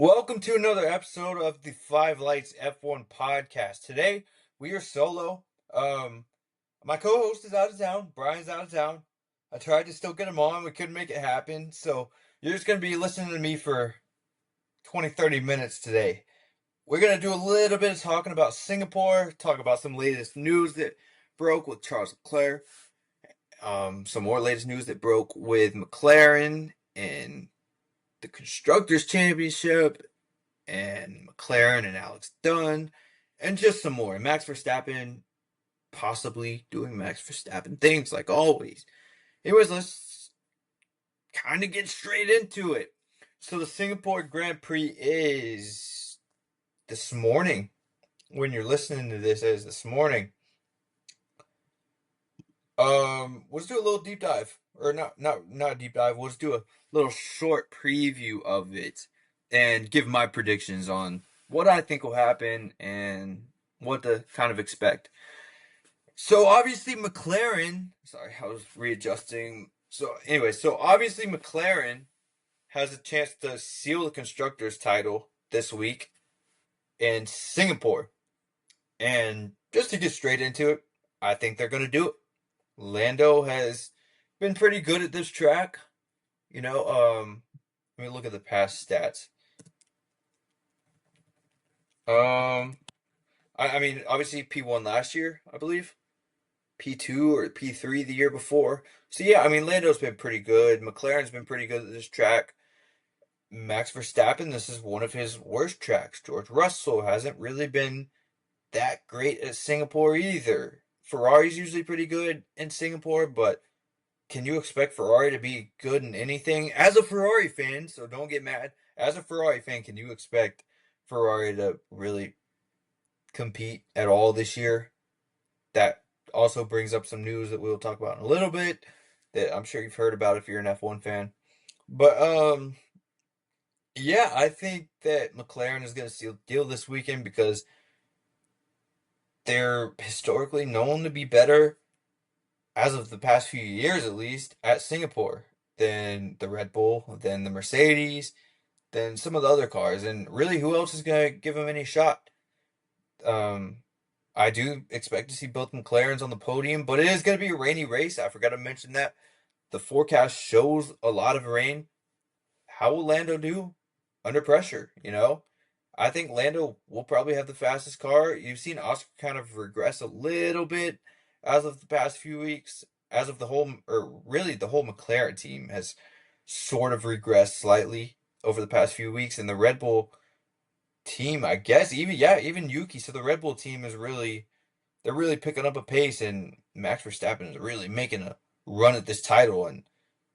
Welcome to another episode of the Five Lights F1 podcast. Today we are solo. My co-host is out of town. Brian's out of town. I tried to still get him on. We couldn't make it happen. So you're just going to be listening to me for 20, 30 minutes today. We're going to do a little bit of talking about Singapore, talk about some latest news that broke with Charles Leclerc, some more latest news that broke with McLaren and the Constructors' Championship, and McLaren and Alex Dunn, and just some more. Max Verstappen possibly doing Max Verstappen things like always. Anyways, let's kind of get straight into it. So the Singapore Grand Prix is this morning. When you're listening to this, is this morning. Let's do a little deep dive, or not a deep dive. Let's do a little short preview of it and give my predictions on what I think will happen and what to kind of expect. So obviously McLaren, sorry, I was readjusting. So anyway, obviously McLaren has a chance to seal the constructors title this week in Singapore. And just to get straight into it, I think they're going to do it. Lando has been pretty good at this track. Let me look at the past stats. I mean, obviously P1 last year, I believe. P2 or P3 the year before. So yeah, I mean, Lando's been pretty good. McLaren's been pretty good at this track. Max Verstappen, this is one of his worst tracks. George Russell hasn't really been that great at Singapore either. Ferrari's usually pretty good in Singapore, but can you expect Ferrari to be good in anything? As a Ferrari fan, so don't get mad. As a Ferrari fan, can you expect Ferrari to really compete at all this year? That also brings up some news that we'll talk about in a little bit that I'm sure you've heard about if you're an F1 fan. But yeah, I think that McLaren is going to seal the deal this weekend because they're historically known to be better, as of the past few years at least, at Singapore than the Red Bull, than the Mercedes, than some of the other cars. And really, who else is going to give them any shot? I do expect to see both McLarens on the podium, but it is going to be a rainy race. I forgot to mention that. The forecast shows a lot of rain. How will Lando do under pressure, I think Lando will probably have the fastest car. You've seen Oscar kind of regress a little bit as of the past few weeks. As of the whole, or really the whole McLaren team has sort of regressed slightly over the past few weeks. And the Red Bull team, I guess, even Yuki. So the Red Bull team is they're really picking up a pace, and Max Verstappen is really making a run at this title, and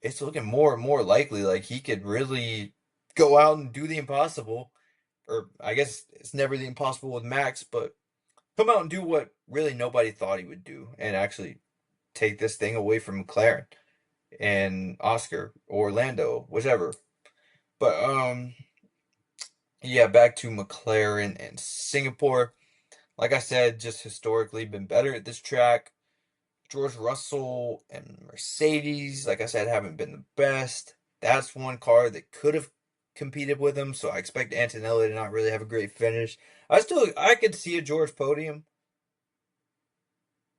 it's looking more and more likely like he could really go out and do the impossible. Or I guess it's never the impossible with Max, but come out and do what really nobody thought he would do and actually take this thing away from McLaren and Oscar or Lando, whichever. But yeah, back to McLaren and Singapore. Like I said, just historically been better at this track. George Russell and Mercedes, like I said, haven't been the best. That's one car that could have competed with him, so I expect Antonelli to not really have a great finish. I could see a George podium.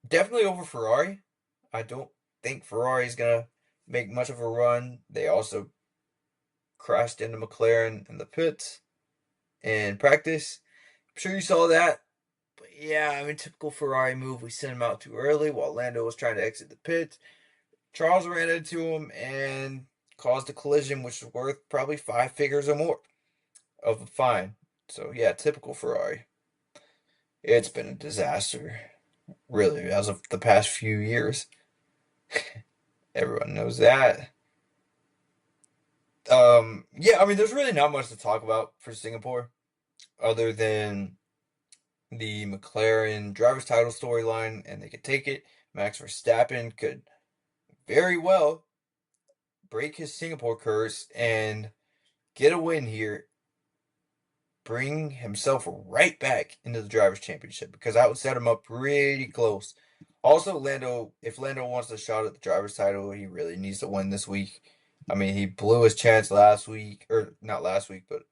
Definitely over Ferrari. I don't think Ferrari's gonna make much of a run. They also crashed into McLaren in the pits in practice. I'm sure you saw that. But yeah, I mean, typical Ferrari move. We sent him out too early while Lando was trying to exit the pits. Charles ran into him and caused a collision, which is worth probably 5 figures or more of a fine. So yeah, typical Ferrari. It's been a disaster, really, as of the past few years. Everyone knows that. Yeah, I mean, there's really not much to talk about for Singapore other than the McLaren driver's title storyline, and they could take it. Max Verstappen could very well break his Singapore curse and get a win here, bring himself right back into the drivers' championship, because I would set him up pretty close. Also, if Lando wants a shot at the driver's title, he really needs to win this week. I mean, he blew his chance last week, or not last week, but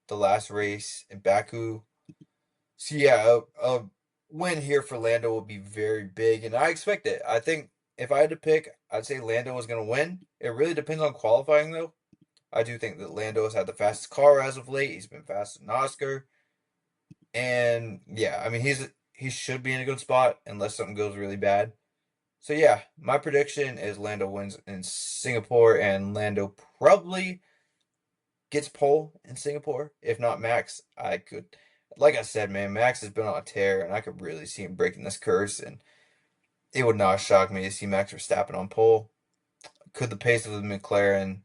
the last race in Baku. So yeah, a win here for Lando will be very big, and I expect it. I think if I had to pick, I'd say Lando was going to win. It really depends on qualifying, though. I do think that Lando has had the fastest car as of late. He's been faster than Oscar, and yeah, I mean he should be in a good spot unless something goes really bad. So yeah, my prediction is Lando wins in Singapore, and Lando probably gets pole in Singapore. If not Max, I could, like I said, man, Max has been on a tear, and I could really see him breaking this curse. And it would not shock me to see Max Verstappen on pole. Could the pace of the McLaren,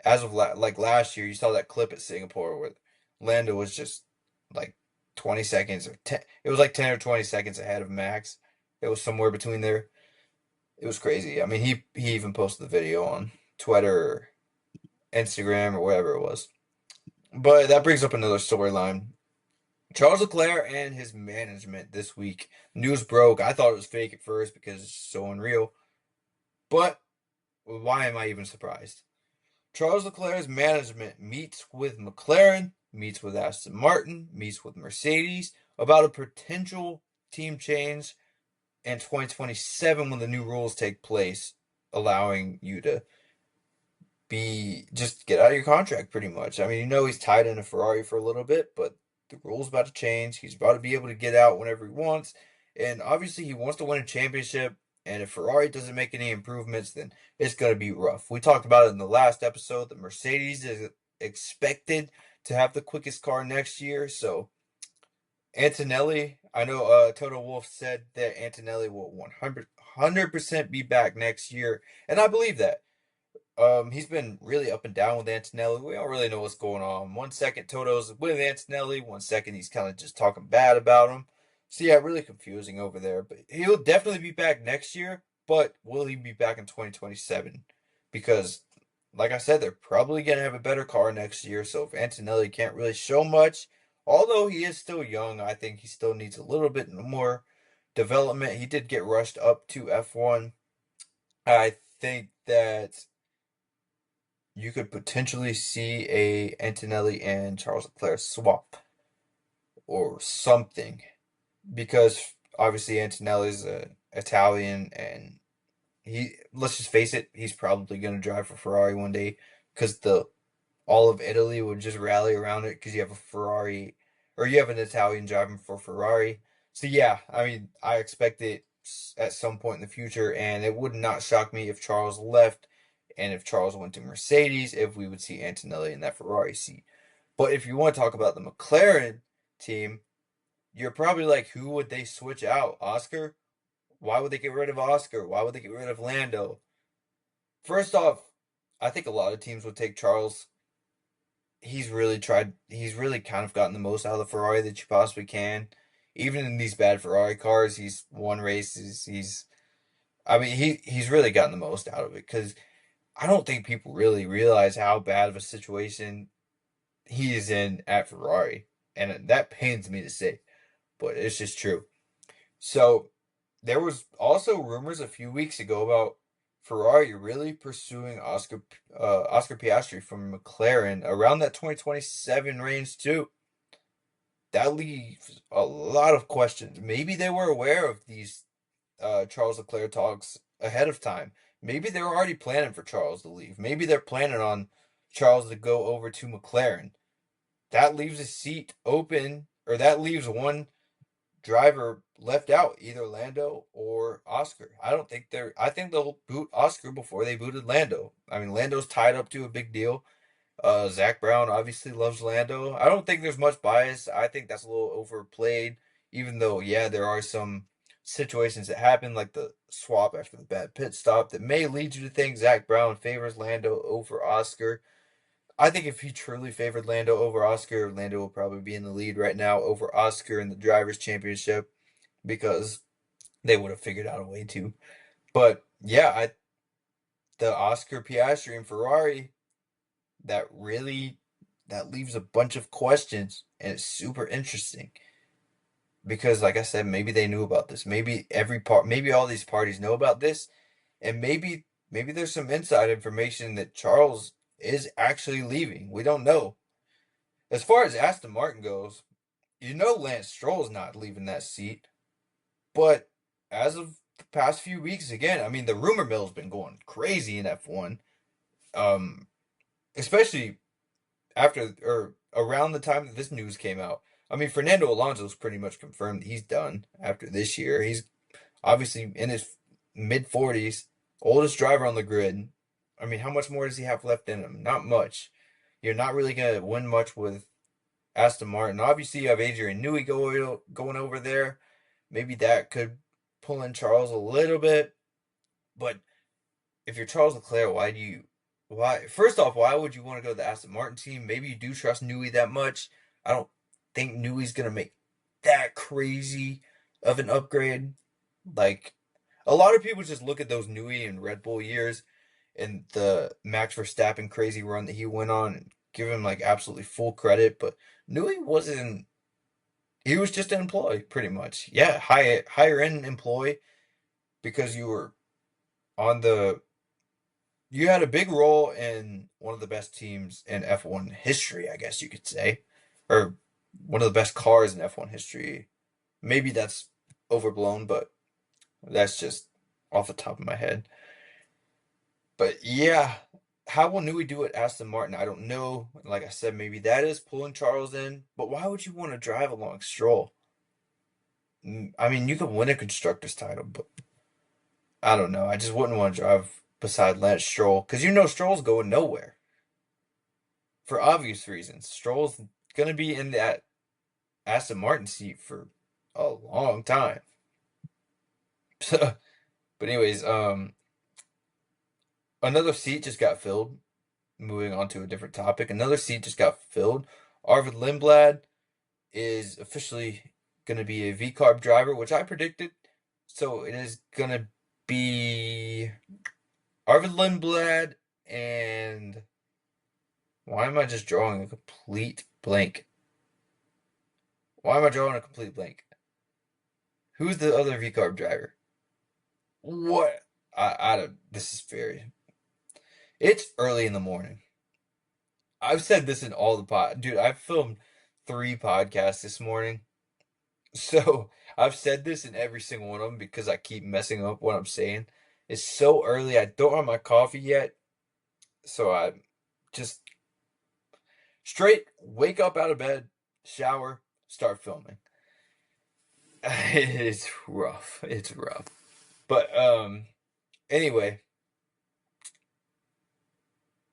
as of like last year, you saw that clip at Singapore where Lando was just like 20 seconds or 10, it was like 10 or 20 seconds ahead of Max. It was somewhere between there. It was crazy. I mean, he even posted the video on Twitter or Instagram or whatever it was. But that brings up another storyline. Charles Leclerc and his management this week. News broke. I thought it was fake at first because it's so unreal. But why am I even surprised? Charles Leclerc's management meets with McLaren, meets with Aston Martin, meets with Mercedes about a potential team change in 2027 when the new rules take place, allowing you to be just get out of your contract pretty much. I mean, he's tied in a Ferrari for a little bit, but the rules about to change. He's about to be able to get out whenever he wants, and obviously he wants to win a championship. And if Ferrari doesn't make any improvements, then it's going to be rough. We talked about it in the last episode. The Mercedes is expected to have the quickest car next year, so Antonelli, I know Toto Wolff said that Antonelli will 100% be back next year, and I believe that. He's been really up and down with Antonelli. We don't really know what's going on. 1 second Toto's with Antonelli, 1 second he's kind of just talking bad about him. So yeah, really confusing over there. But he'll definitely be back next year. But will he be back in 2027? Because, like I said, they're probably gonna have a better car next year. So if Antonelli can't really show much, although he is still young, I think he still needs a little bit more development. He did get rushed up to F1. I think that you could potentially see a Antonelli and Charles Leclerc swap or something because obviously Antonelli's Italian and he let's just face it, he's probably going to drive for Ferrari one day because the all of Italy would just rally around it because you have a Ferrari or you have an Italian driving for Ferrari. So yeah, I mean, I expect it at some point in the future, and it would not shock me if Charles left and if Charles went to Mercedes, if we would see Antonelli in that Ferrari seat. But if you want to talk about the McLaren team, you're probably like, who would they switch out? Oscar? Why would they get rid of Oscar? Why would they get rid of Lando? First off, I think a lot of teams would take Charles. He's really kind of gotten the most out of the Ferrari that you possibly can. Even in these bad Ferrari cars, he's won races. I mean, he's really gotten the most out of it because I don't think people really realize how bad of a situation he is in at Ferrari. And that pains me to say, but it's just true. So there was also rumors a few weeks ago about Ferrari really pursuing Oscar Piastri from McLaren around that 2027 range too. That leaves a lot of questions. Maybe they were aware of these Charles Leclerc talks ahead of time. Maybe they were already planning for Charles to leave. Maybe they're planning on Charles to go over to McLaren. That leaves a seat open, or that leaves one driver left out, either Lando or Oscar. I think they'll boot Oscar before they booted Lando. I mean, Lando's tied up to a big deal. Zach Brown obviously loves Lando. I don't think there's much bias. I think that's a little overplayed, even though, yeah, there are some situations that happen, like the swap after the bad pit stop, that may lead you to think Zach Brown favors Lando over Oscar. I think if he truly favored Lando over Oscar, Lando will probably be in the lead right now over Oscar in the Drivers' Championship because they would have figured out a way to. But yeah, the Oscar Piastri and Ferrari, that really that leaves a bunch of questions, and it's super interesting because, like I said, maybe they knew about this. Maybe all these parties know about this, and maybe there's some inside information that Charles is actually leaving. We don't know. As far as Aston Martin goes, you know Lance Stroll's not leaving that seat. But as of the past few weeks, again, I mean, the rumor mill's been going crazy in F1. Um, Especially after or around the time that this news came out. I mean, Fernando Alonso's pretty much confirmed that he's done after this year. He's obviously in his mid 40s, oldest driver on the grid. I mean, how much more does he have left in him? Not much. You're not really going to win much with Aston Martin. Obviously, you have Adrian Newey going over there. Maybe that could pull in Charles a little bit. But if you're Charles Leclerc, why first off, why would you want to go to the Aston Martin team? Maybe you do trust Newey that much. I don't think Newey's gonna make that crazy of an upgrade. Like a lot of people just look at those Newey and Red Bull years and the Max Verstappen crazy run that he went on and give him like absolutely full credit, but Newey wasn't he was just an employee pretty much. Yeah, higher end employee because you were on the you had a big role in one of the best teams in F1 history, I guess you could say, or one of the best cars in F1 history. Maybe that's overblown, but that's just off the top of my head. But yeah, how will Newey do it, Aston Martin? I don't know. Like I said, maybe that is pulling Charles in, but why would you want to drive along Stroll? I mean, you could win a constructor's title, but I don't know. I just wouldn't want to drive beside Lance Stroll because you know Stroll's going nowhere for obvious reasons. Stroll's gonna be in that Aston Martin seat for a long time. but anyways, another seat just got filled. Moving on to a different topic, another seat just got filled. Arvid Lindblad is officially gonna be a V-carb driver, which I predicted. So it is gonna be Arvid Lindblad and why am I just drawing a complete blank? Why am I drawing a complete blank? Who's the other V-carb driver? What? I don't. This is very. It's early in the morning. I've said this in all the dude. I've filmed 3 podcasts this morning, so I've said this in every single one of them because I keep messing up what I'm saying. It's so early. I don't have my coffee yet, so I just straight wake up out of bed, shower, start filming. It's rough. It's rough. But anyway,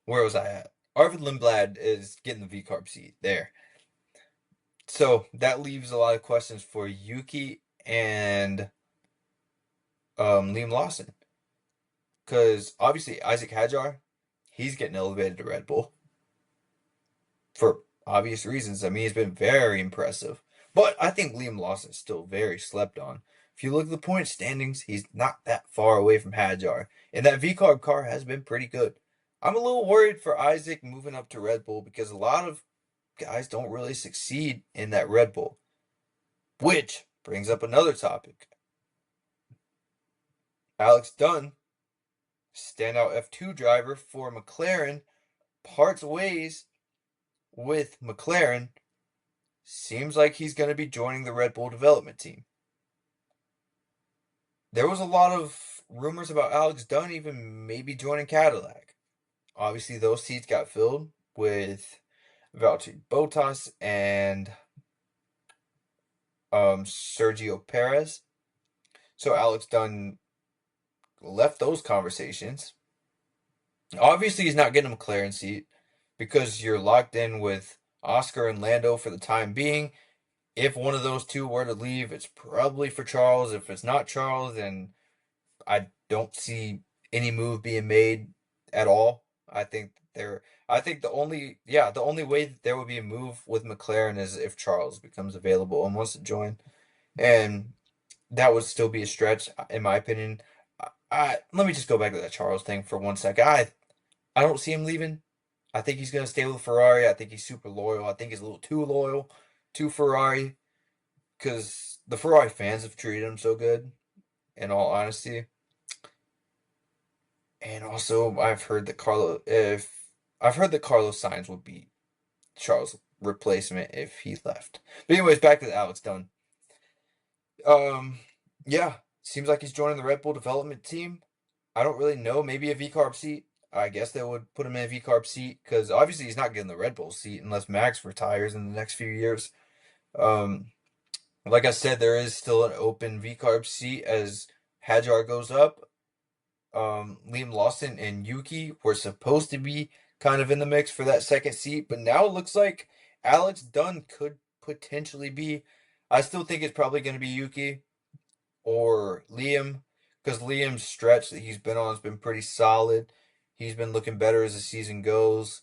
where was I at? Arvid Lindblad is getting the V-carb seat there. So that leaves a lot of questions for Yuki and Liam Lawson. Because obviously Isaac Hadjar, he's getting elevated to Red Bull for obvious reasons. I mean, he's been very impressive. But I think Liam Lawson is still very slept on. If you look at the point standings, he's not that far away from Hadjar. And that V-carb car has been pretty good. I'm a little worried for Isaac moving up to Red Bull because a lot of guys don't really succeed in that Red Bull. Which brings up another topic. Alex Dunn, standout F2 driver for McLaren, parts ways with McLaren. Seems like he's going to be joining the Red Bull development team. There was a lot of rumors about Alex Dunn even maybe joining Cadillac. Obviously, those seats got filled with Valtteri Bottas and Sergio Perez. So Alex Dunn left those conversations. Obviously, he's not getting a McLaren seat because you're locked in with Oscar and Lando for the time being. If one of those two were to leave, it's probably for Charles. If it's not Charles, then I don't see any move being made at all. I think the only way that there would be a move with McLaren is if Charles becomes available and wants to join. And that would still be a stretch, in my opinion. Let me just go back to that Charles thing for 1 second. I don't see him leaving. I think he's gonna stay with Ferrari. I think he's super loyal. I think he's a little too loyal to Ferrari because the Ferrari fans have treated him so good, in all honesty. And also, I've heard that Carlos Sainz would be Charles' replacement if he left. But anyways, back to Alex Dunn. Um, yeah, seems like he's joining the Red Bull development team. I don't really know. Maybe a V-carb seat. I guess they would put him in a V-carb seat because obviously he's not getting the Red Bull seat unless Max retires in the next few years. Um, like I said, there is still an open V-carb seat as Hadjar goes up. Liam Lawson and Yuki were supposed to be kind of in the mix for that second seat, but now it looks like Alex Dunn could potentially be. I still think it's probably going to be Yuki or Liam because Liam's stretch that he's been on has been pretty solid. He's been looking better as the season goes.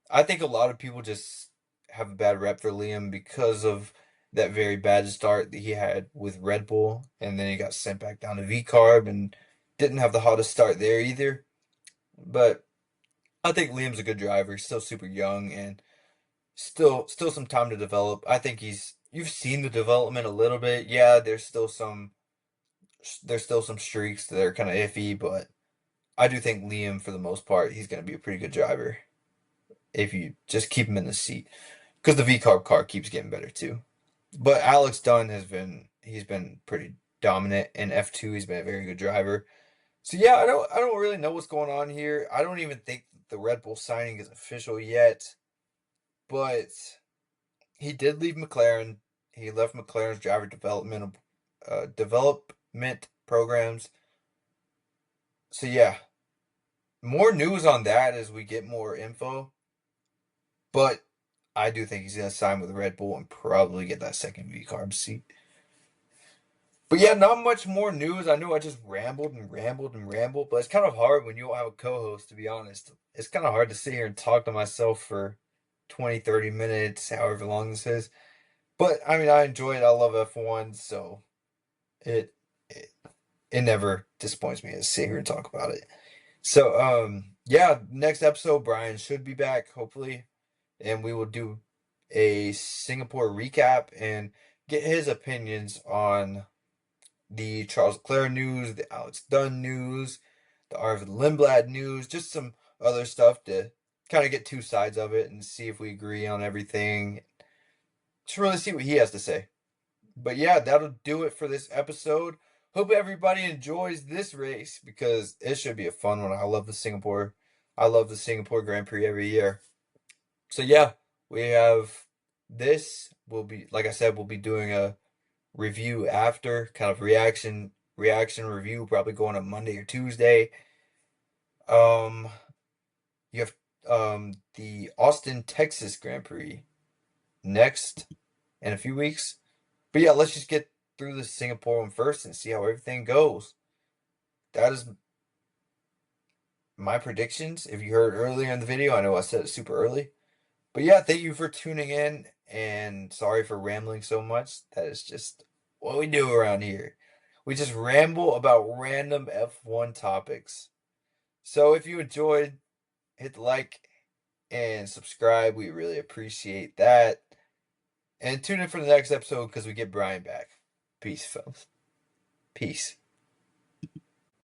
I think a lot of people just have a bad rep for Liam because of that very bad start that he had with Red Bull, and then he got sent back down to V Carb and didn't have the hottest start there either. But I think Liam's a good driver. He's still super young and still some time to develop. I think you've seen the development a little bit. Yeah, there's still some streaks that are kind of iffy, but I do think Liam, for the most part, he's going to be a pretty good driver if you just keep him in the seat because the V carb car keeps getting better too. But Alex Dunn he's been pretty dominant in F2. He's been a very good driver. So yeah, I don't really know what's going on here. I don't even think the Red Bull signing is official yet, but he did leave McLaren. He left McLaren's driver development programs. So yeah, more news on that as we get more info. But I do think he's gonna sign with Red Bull and probably get that second V carb seat. But yeah, not much more news. I know I just rambled and rambled and rambled, but it's kind of hard when you don't have a co-host, to be honest. It's kind of hard to sit here and talk to myself for 20, 30 minutes, however long this is. But I mean, I enjoy it. I love F1, so it it, it never disappoints me to sit here and talk about it. So yeah, next episode Brian should be back, hopefully, and we will do a Singapore recap and get his opinions on the Charles Leclerc news, the Alex Dunn news, the Arvid Lindblad news, just some other stuff to kind of get two sides of it and see if we agree on everything. Just really see what he has to say. But yeah, that'll do it for this episode. Hope everybody enjoys this race because it should be a fun one. I love the Singapore Grand Prix every year. So yeah, we have this. We'll be, like I said, we'll be doing a review after, kind of reaction review, probably going on Monday or Tuesday. Um, you have the Austin, Texas Grand Prix next in a few weeks. But yeah, let's just get through the Singapore one first and see how everything goes. That is my predictions. If you heard earlier in the video, I know I said it super early. But yeah, thank you for tuning in and sorry for rambling so much. That is just what we do around here. We just ramble about random F1 topics. So if you enjoyed, hit the like and subscribe. We really appreciate that. And tune in for the next episode because we get Brian back. Peace, fellas. Peace.